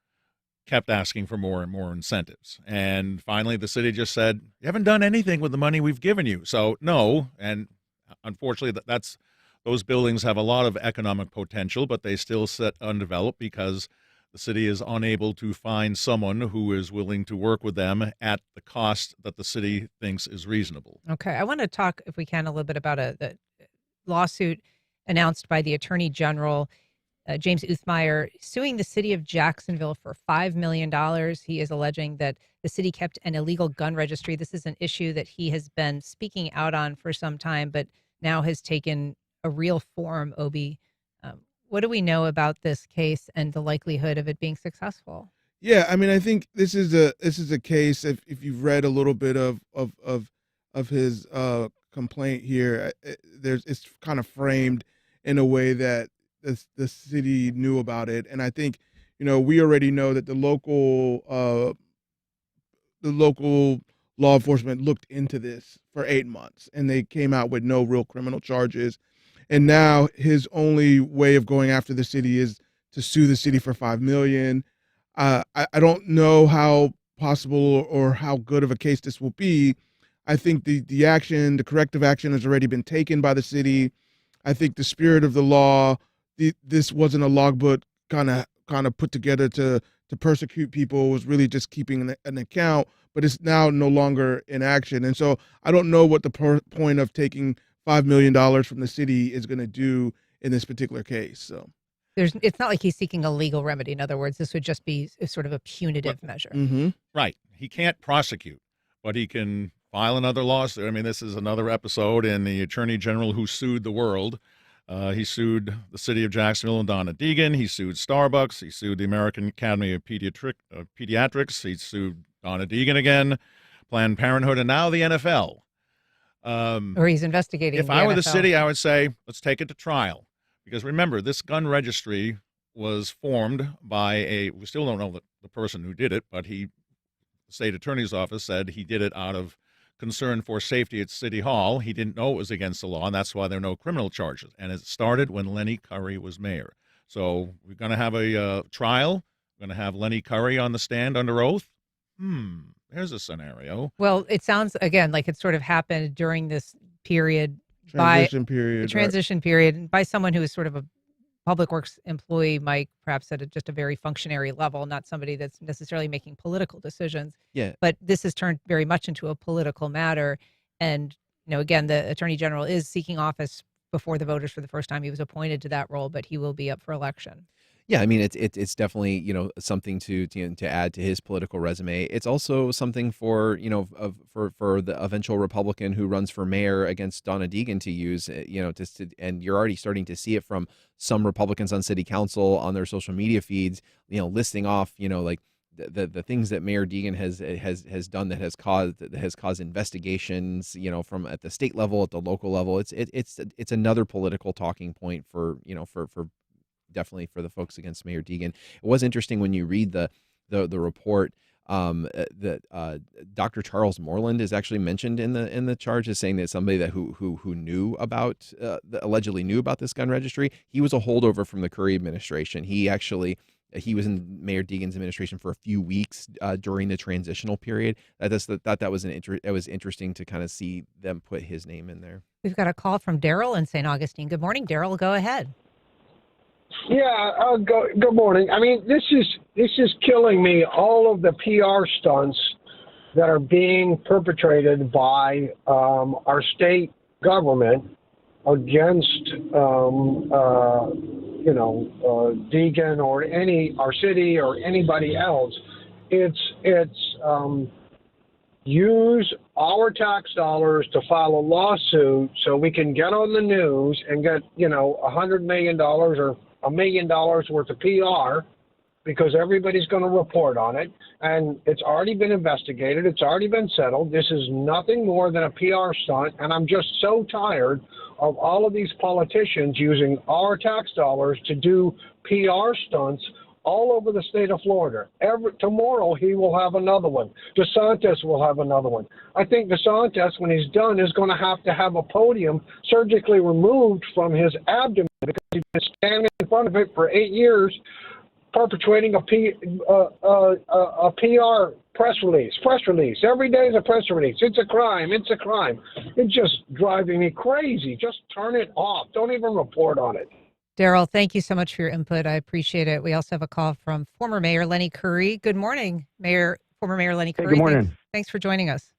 kept asking for more and more incentives. And finally, the city just said, you haven't done anything with the money we've given you. So no. And unfortunately, that's Those buildings have a lot of economic potential, but they still sit undeveloped because the city is unable to find someone who is willing to work with them at the cost that the city thinks is reasonable. Okay, I want to talk, if we can, a little bit about the lawsuit announced by the Attorney General, James Uthmeyer, suing the city of Jacksonville for $5 million. He is alleging that the city kept an illegal gun registry. This is an issue that he has been speaking out on for some time, but now has taken a real form, Obi. What do we know about this case and the likelihood of it being successful? Yeah, I mean, I think this is a case. If you've read a little bit of his complaint here, it's kind of framed in a way that the city knew about it, and I think we already know that the local law enforcement looked into this for 8 months, and they came out with no real criminal charges. And now his only way of going after the city is to sue the city for $5 million. I don't know how possible or how good of a case this will be. I think the corrective action has already been taken by the city. I think the spirit of the law, this wasn't a logbook kind of put together to persecute people. It was really just keeping an account, but it's now no longer in action. And so I don't know what the point of taking $5 million from the city is going to do in this particular case. So it's not like he's seeking a legal remedy. In other words, this would just be sort of a punitive measure. Mm-hmm. Right. He can't prosecute, but he can file another lawsuit. I mean, this is another episode in the Attorney General who sued the world. He sued the city of Jacksonville and Donna Deegan. He sued Starbucks. He sued the American Academy of Pediatrics. He sued Donna Deegan again, Planned Parenthood, and now the NFL. Or he's investigating. If I were the city, I would say, let's take it to trial. Because remember, this gun registry was formed by we still don't know the person who did it, but the state attorney's office said he did it out of concern for safety at City Hall. He didn't know it was against the law, and that's why there are no criminal charges. And it started when Lenny Curry was mayor. So we're going to have a trial. We're going to have Lenny Curry on the stand under oath. There's a scenario. Well, it sounds, again, like it sort of happened during this period. Transition period, by someone who is sort of a public works employee, Mike, perhaps at just a very functionary level, not somebody that's necessarily making political decisions. Yeah. But this has turned very much into a political matter. And, again, the Attorney General is seeking office before the voters for the first time. He was appointed to that role, but he will be up for election. Yeah, I mean, it's definitely, something to add to his political resume. It's also something for, for the eventual Republican who runs for mayor against Donna Deegan to use, and you're already starting to see it from some Republicans on city council on their social media feeds, listing off, like the things that Mayor Deegan has done that has caused investigations, from at the state level, at the local level. It's another political talking point for definitely for the folks against Mayor Deegan. It was interesting when you read the report that Dr. Charles Moreland is actually mentioned in the charge as saying that somebody that who knew about allegedly knew about this gun registry. He was a holdover from the Curry administration. He was in Mayor Deegan's administration for a few weeks during the transitional period. I just thought that was it was interesting to kind of see them put his name in there. We've got a call from Daryl in St. Augustine. Good morning, Daryl. Go ahead. Yeah, good morning. I mean, this is killing me. All of the PR stunts that are being perpetrated by our state government against, Deegan or our city or anybody else. It's use our tax dollars to file a lawsuit so we can get on the news and get $100 million or $1 million worth of PR because everybody's going to report on it. And it's already been investigated. It's already been settled. This is nothing more than a PR stunt. And I'm just so tired of all of these politicians using our tax dollars to do PR stunts all over the state of Florida. Tomorrow he will have another one. DeSantis will have another one. I think DeSantis, when he's done, is going to have a podium surgically removed from his abdomen because he's been standing in front of it for 8 years perpetuating a PR press release. Every day is a press release. It's a crime. It's just driving me crazy. Just turn it off. Don't even report on it. Daryl, thank you so much for your input. I appreciate it. We also have a call from former Mayor Lenny Curry. Good morning, former Mayor Lenny Curry. Hey, good morning. Thanks for joining us.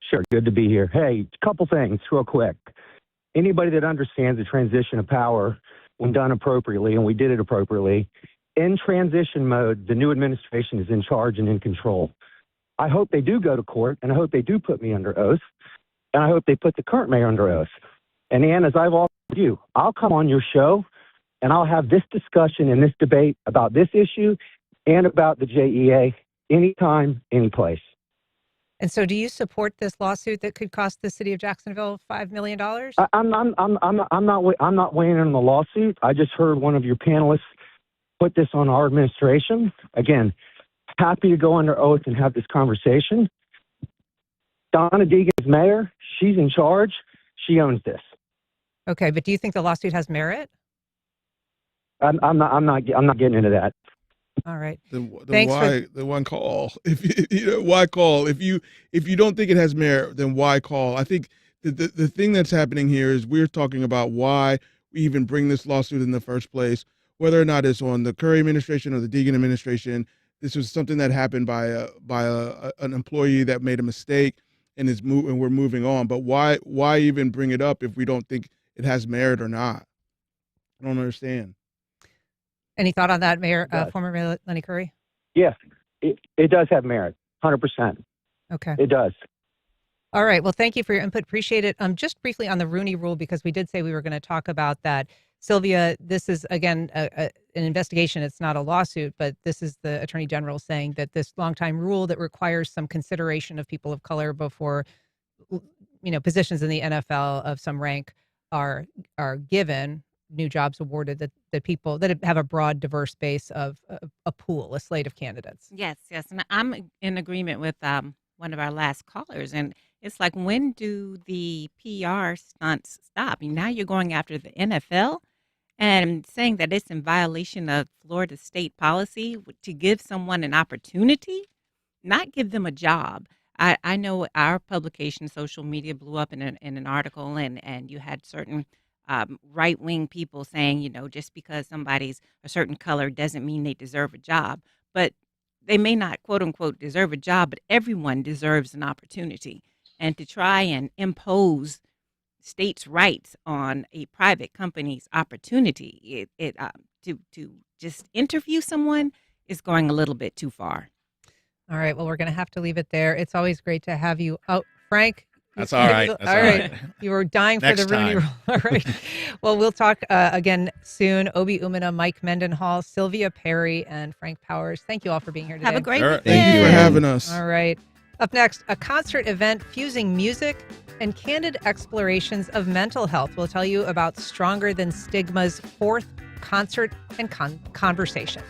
Sure, good to be here. Hey, a couple things real quick. Anybody that understands the transition of power, when done appropriately, and we did it appropriately, in transition mode, the new administration is in charge and in control. I hope they do go to court, and I hope they do put me under oath, and I hope they put the current mayor under oath. And Ann, as I've offered you, I'll come on your show, and I'll have this discussion and this debate about this issue and about the JEA anytime, any place. And so, do you support this lawsuit that could cost the city of Jacksonville $5 million? I'm not weighing in on the lawsuit. I just heard one of your panelists put this on our administration. Again, happy to go under oath and have this conversation. Donna Deegan is mayor. She's in charge. She owns this. Okay, but do you think the lawsuit has merit? I'm not getting into that. All right. Then why call? Why call? If you don't think it has merit, then why call? I think the thing that's happening here is we're talking about why we even bring this lawsuit in the first place, whether or not it's on the Curry administration or the Deegan administration. This was something that happened by an employee that made a mistake and we're moving on. But why even bring it up if we don't think it has merit or not? I don't understand. Any thought on that, former Mayor Lenny Curry? Yes, it does have merit, 100%. Okay. It does. All right. Well, thank you for your input. Appreciate it. Just briefly on the Rooney Rule, because we did say we were going to talk about that. Sylvia, this is, again, an investigation. It's not a lawsuit, but this is the Attorney General saying that this longtime rule that requires some consideration of people of color before, positions in the NFL of some rank are given, new jobs awarded, that people that have a broad, diverse base of a pool, a slate of candidates. Yes. And I'm in agreement with one of our last callers. And it's like, when do the PR stunts stop? Now you're going after the NFL and saying that it's in violation of Florida state policy to give someone an opportunity, not give them a job. I know our publication, social media, blew up in an article, and you had certain right-wing people saying, just because somebody's a certain color doesn't mean they deserve a job. But they may not, quote unquote, deserve a job, but everyone deserves an opportunity. And to try and impose states' rights on a private company's opportunity, to just interview someone is going a little bit too far. All right. Well, we're going to have to leave it there. It's always great to have you. Oh, Frank. That's all right. That's all right. You were dying for Next the Rooney Rule. All right. Well, we'll talk again soon. Obi Umina, Mike Mendenhall, Sylvia Perry, and Frank Powers. Thank you all for being here today. Have a great weekend. Thank you for having us. All right. Up next, a concert event fusing music and candid explorations of mental health. We'll tell you about Stronger Than Stigma's fourth concert and conversation.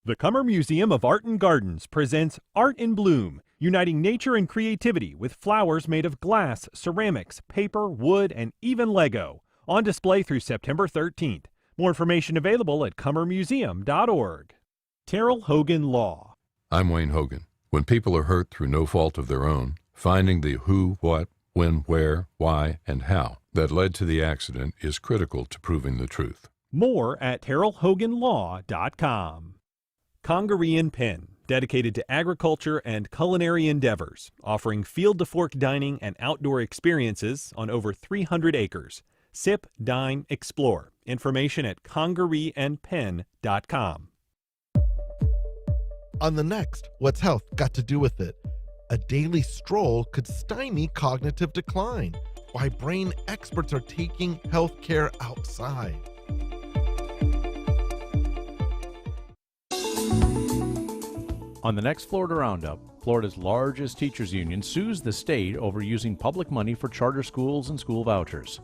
The Cummer Museum of Art and Gardens presents Art in Bloom, uniting nature and creativity with flowers made of glass, ceramics, paper, wood, and even Lego. On display through September 13th. More information available at cummermuseum.org. Terrell Hogan Law. I'm Wayne Hogan. When people are hurt through no fault of their own, finding the who, what, when, where, why, and how that led to the accident is critical to proving the truth. More at terrellhoganlaw.com. Congarian Pen, dedicated to agriculture and culinary endeavors, offering field-to-fork dining and outdoor experiences on over 300 acres. Sip, Dine, Explore. Information at congaree.com. On the next, what's health got to do with it? A daily stroll could stymie cognitive decline. Why brain experts are taking healthcare outside. On the next Florida Roundup, Florida's largest teachers union sues the state over using public money for charter schools and school vouchers.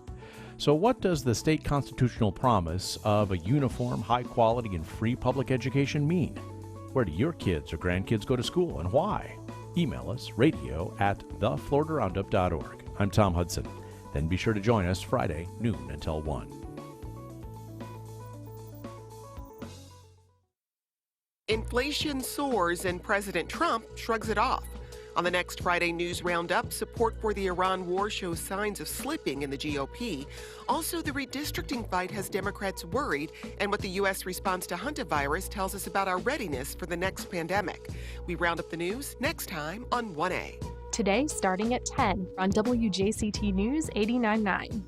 So what does the state constitutional promise of a uniform, high quality, and free public education mean? Where do your kids or grandkids go to school and why? Email us radio@thefloridaroundup.org. I'm Tom Hudson. Then be sure to join us Friday, noon until 1. Inflation soars and President Trump shrugs it off. On the next Friday News Roundup, support for the Iran war shows signs of slipping in the GOP. Also, the redistricting fight has Democrats worried, and what the U.S. response to hantavirus tells us about our readiness for the next pandemic. We round up the news next time on 1A. Today, starting at 10 on WJCT News 89.9.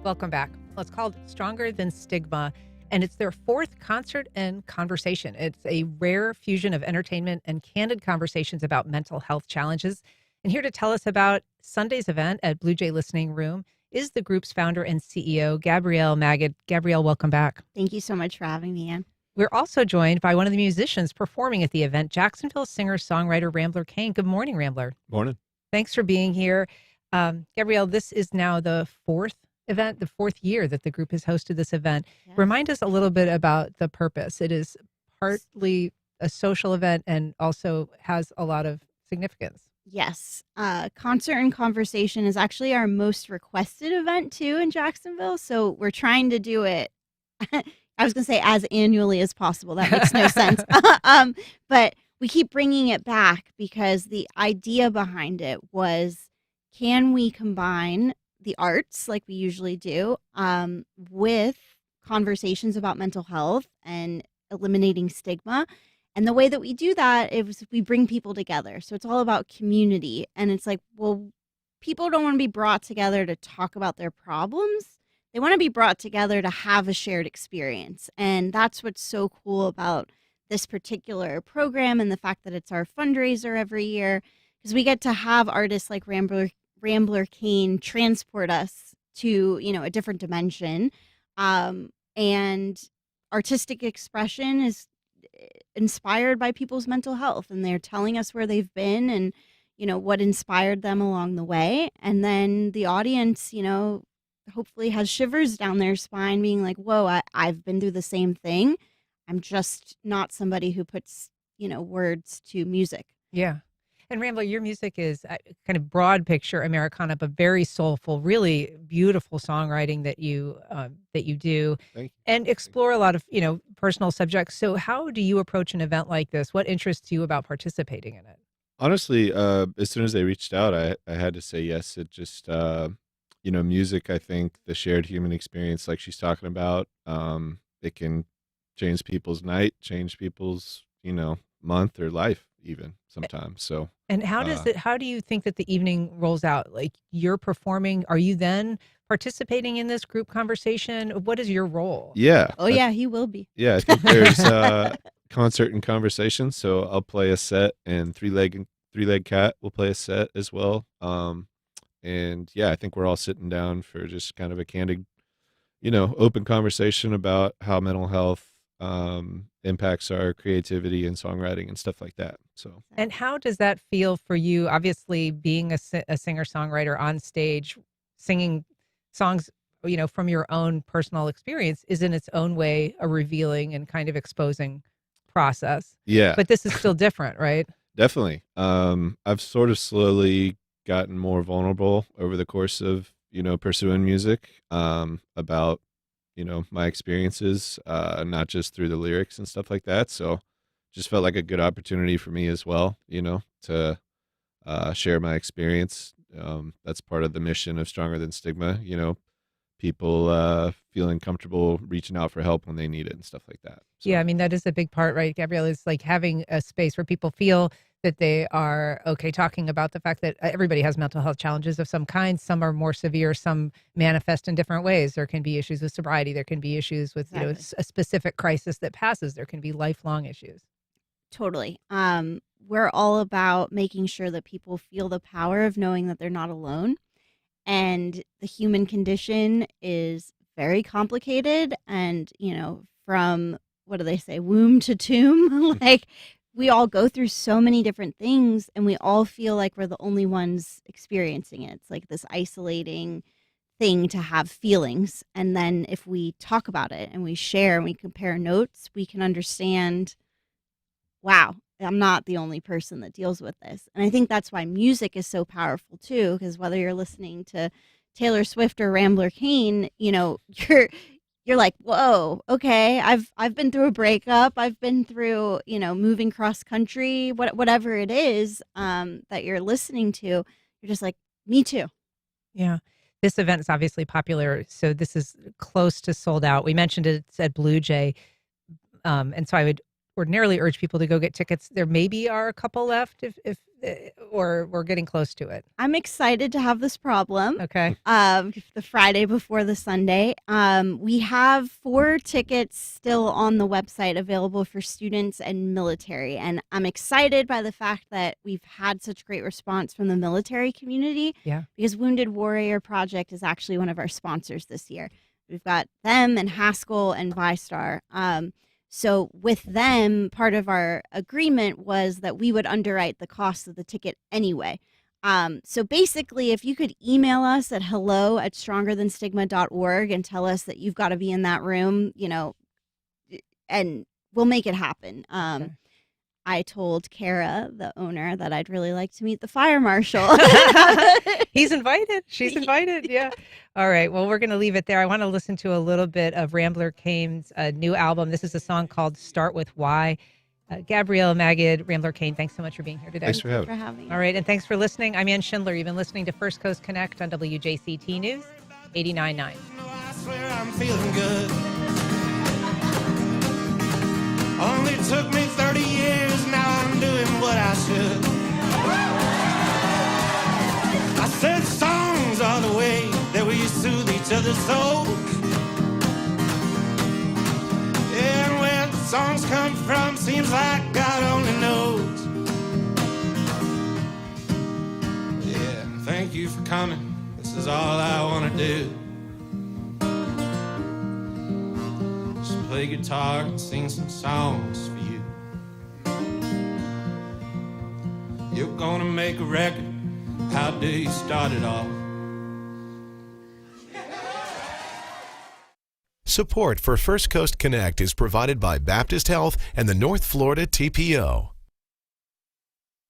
Welcome back. Well, it's called Stronger Than Stigma, and it's their 4th concert and conversation. It's a rare fusion of entertainment and candid conversations about mental health challenges. And here to tell us about Sunday's event at Blue Jay Listening Room is the group's founder and CEO, Gabrielle Magid. Gabrielle, welcome back. Thank you so much for having me, Ann. We're also joined by one of the musicians performing at the event, Jacksonville singer-songwriter Rambler Kane. Good morning, Rambler. Morning. Thanks for being here. Gabrielle, this is now the 4th event, the 4th year that the group has hosted this event. Yes. Remind us a little bit about the purpose. It is partly a social event and also has a lot of significance. Yes. Concert and Conversation is actually our most requested event, too, in Jacksonville. So we're trying to do it, I was going to say as annually as possible. That makes no sense. But we keep bringing it back because the idea behind it was, can we combine the arts like we usually do with conversations about mental health and eliminating stigma? And the way that we do that is we bring people together. So it's all about community. And it's like, well, people don't want to be brought together to talk about their problems. They want to be brought together to have a shared experience. And that's what's so cool about this particular program and the fact that it's our fundraiser every year, because we get to have artists like Rambler Kane transport us to, a different dimension. And artistic expression is inspired by people's mental health, and they're telling us where they've been and, what inspired them along the way. And then the audience, hopefully has shivers down their spine being like, whoa, I've been through the same thing. I'm just not somebody who puts, words to music. Yeah. And Rambler, your music is kind of broad picture Americana, but very soulful, really beautiful songwriting that you do, and explore a lot of personal subjects. So, how do you approach an event like this? What interests you about participating in it? Honestly, as soon as they reached out, I had to say yes. It just music. I think the shared human experience, like she's talking about, it can change people's night, change people's month or life even sometimes. So. And how do you think that the evening rolls out? Like, you're performing, are you then participating in this group conversation? What is your role? Yeah. Oh, yeah, he will be. Yeah, I think there's concert and conversation. So I'll play a set, and Three-Leg Cat will play a set as well. And yeah, I think we're all sitting down for just kind of a candid, open conversation about how mental health impacts our creativity and songwriting and stuff like that. So, and how does that feel for you? Obviously, being a singer-songwriter on stage, singing songs, from your own personal experience is in its own way a revealing and kind of exposing process. Yeah. But this is still different, right? Definitely. I've sort of slowly gotten more vulnerable over the course of, pursuing music, about my experiences, not just through the lyrics and stuff like that. So just felt like a good opportunity for me as well, to share my experience. That's part of the mission of Stronger Than Stigma. People feeling comfortable reaching out for help when they need it and stuff like that. Yeah, I mean, that is a big part, right, Gabrielle? Is like having a space where people feel that they are okay talking about the fact that everybody has mental health challenges of some kind. Some are more severe, some manifest in different ways. There can be issues with sobriety. There can be issues with a specific crisis that passes. There can be lifelong issues. Totally. We're all about making sure that people feel the power of knowing that they're not alone. And the human condition is very complicated. And, from, what do they say, womb to tomb, like we all go through so many different things and we all feel like we're the only ones experiencing it. It's like this isolating thing to have feelings. And then if we talk about it and we share and we compare notes, we can understand, wow, I'm not the only person that deals with this. And I think that's why music is so powerful too, because whether you're listening to Taylor Swift or Rambler Kane, you're like, whoa, okay, I've been through a breakup. I've been through, moving cross country, whatever it is that you're listening to. You're just like, me too. Yeah. This event is obviously popular. So this is close to sold out. We mentioned it's at Blue Jay. And so I would ordinarily urge people to go get tickets. There maybe are a couple left or we're getting close to it. I'm excited to have this problem. Okay. The Friday before the Sunday. We have 4 tickets still on the website available for students and military. And I'm excited by the fact that we've had such great response from the military community. Yeah. Because Wounded Warrior Project is actually one of our sponsors this year. We've got them and Haskell and ViStar. So with them, part of our agreement was that we would underwrite the cost of the ticket anyway. So basically, if you could email us at hello@strongerthanstigma.org and tell us that you've got to be in that room, and we'll make it happen. Okay. I told Kara, the owner, that I'd really like to meet the fire marshal. He's invited. She's invited. Yeah. All right. Well, we're going to leave it there. I want to listen to a little bit of Rambler Kane's new album. This is a song called Start With Why. Gabrielle Magid, Rambler Kane, thanks so much for being here today. Thanks for having me. All right. And thanks for listening. I'm Ann Schindler. You've been listening to First Coast Connect on WJCT News 89.9. I swear I'm feeling good. Only took me 30 years, now I'm doing what I should. I said songs are the way that we soothe each other's souls. Yeah, and where the songs come from seems like God only knows. Yeah, thank you for coming. This is all I want to do. Play guitar and sing some songs for you. You're gonna make a record. How do you start it off? Support for First Coast Connect is provided by Baptist Health and the North Florida TPO.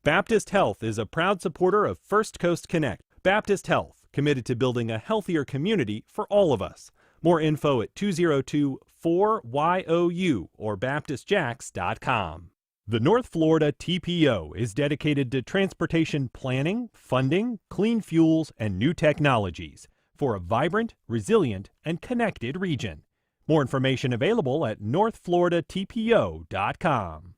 Baptist Health is a proud supporter of First Coast Connect. Baptist Health, committed to building a healthier community for all of us. More info at 202-4YOU or baptistjacks.com. The North Florida TPO is dedicated to transportation planning, funding, clean fuels, and new technologies for a vibrant, resilient, and connected region. More information available at northfloridatpo.com.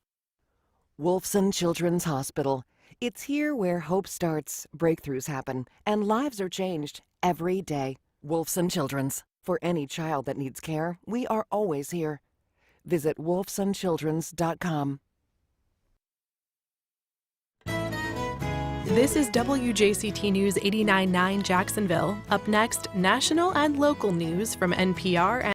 Wolfson Children's Hospital. It's here where hope starts, breakthroughs happen, and lives are changed every day. Wolfson Children's. For any child that needs care, we are always here. Visit wolfsonchildrens.com. This is WJCT News 89.9 Jacksonville. Up next, national and local news from NPR